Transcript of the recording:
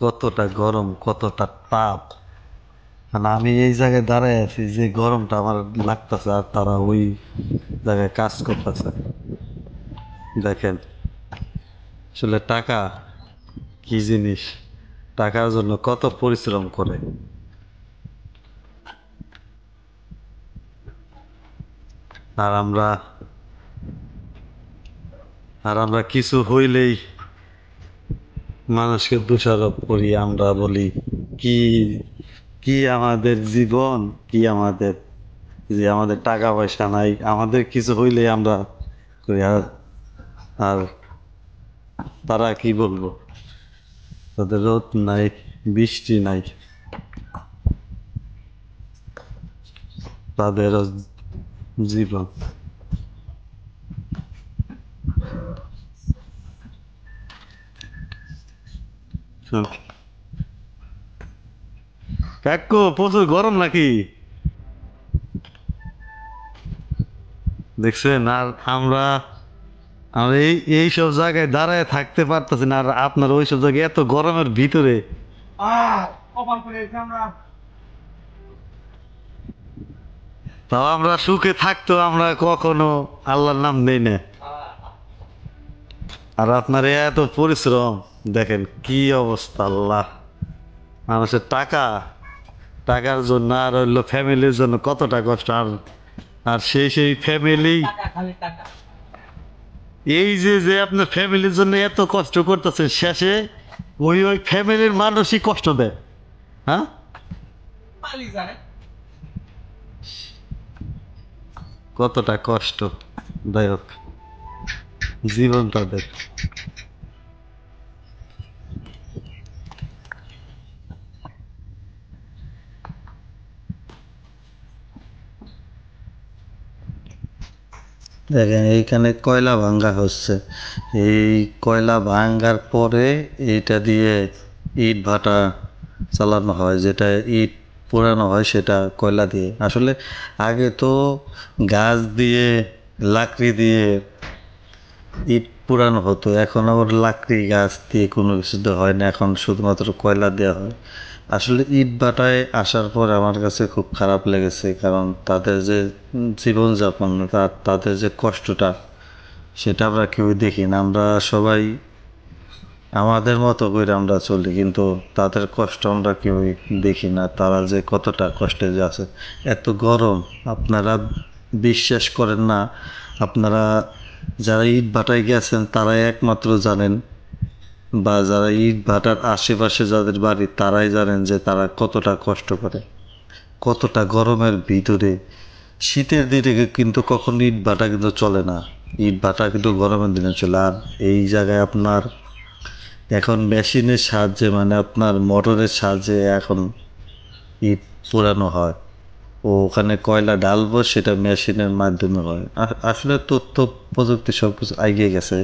কতটা গরম, কতটা তাপ। মানে আমি এই জায়গায় দাঁড়ায় আছি, যে গরমটা আমার লাগতেছে, আর তারা ওই জায়গায় কাজ করতেছে। দেখেন, আসলে টাকা কি জিনিস, টাকার জন্য কত পরিশ্রম করে। আর আমরা আর আমরা কিছু হইলেই মানুষকে দোষারোপ করি। আমরা বলি কি কি আমাদের জীবন, কি আমাদের, যে আমাদের টাকা পয়সা নাই, আমাদের কিছু হইলেই আমরা করি। আর তারা কি বলবো, তাদের রোদ নাই, বৃষ্টি নাই, তাদেরও জীবন। কাকু, প্রচুর গরম নাকি দেখছেন? আর আমরা আমরা এই সব জায়গায় দাঁড়ায় থাকতে পারতেছি না, আর আপনার ওই সব জায়গায় এত গরমের ভিতরে। তাও আমরা সুখে থাকতো, আমরা কখনো আল্লাহর নাম নেই না। আর আপনার এত পরিশ্রম, দেখেন কি অবস্থা। আল্লাহ, মানুষের টাকা, টাকার জন্য আর হইলো ফ্যামিলির জন্য কতটা কষ্ট। আর আর সেই ফ্যামিলি, এই যে যে আপনার ফ্যামিলির জন্য এত কষ্ট করতেছে, শেষে ওই ফ্যামিলির মানুষই কষ্ট দেয়। হ্যাঁ, কতটা কষ্টদায়ক জীবন তাদের। দেখেন, এইখানে কয়লা ভাঙ্গা হচ্ছে। এই কয়লা ভাঙ্গার পরে এইটা দিয়ে ইট ভাটা চালানো হয়, যেটা ইট পোড়ানো হয় সেটা কয়লা দিয়ে। আসলে আগে তো গাছ দিয়ে, লাকড়ি দিয়ে ইট পোড়ানো হতো, এখন আবার লাকড়ি গাছ দিয়ে কোনো কিছুতে হয় না, এখন শুধুমাত্র কয়লা দেওয়া হয়। আসলে ইট ভাটায় আসার পর আমার কাছে খুব খারাপ লেগেছে, কারণ তাদের যে জীবনযাপন, তাদের যে কষ্টটা, সেটা আমরা কেউই দেখি না। আমরা সবাই আমাদের মতো করে আমরা চলি, কিন্তু তাদের কষ্ট আমরা কেউই দেখি না। তারা যে কতটা কষ্টে যে আছে, এত গরম, আপনারা বিশ্বাস করেন না। আপনারা যারা ইট ভাটায় গেছেন তারাই একমাত্র জানেন, বা যারা ইট ভাটার আশেপাশে যাদের বাড়ি তারাই জানেন যে তারা কতটা কষ্ট করে, কতটা গরমের ভিতরে। শীতের দিনে কিন্তু কখনো ইট ভাটা কিন্তু চলে না, ইট ভাটা কিন্তু গরমের দিনে চলে। আর এই জায়গায় আপনার এখন মেশিনের সাহায্যে, মানে আপনার মোটরের সাহায্যে এখন ইট পোড়ানো হয়। ওখানে কয়লা ঢালবো, সেটা মেশিনের মাধ্যমে হয়। আসলে তথ্য প্রযুক্তি সব কিছু এগিয়ে গেছে।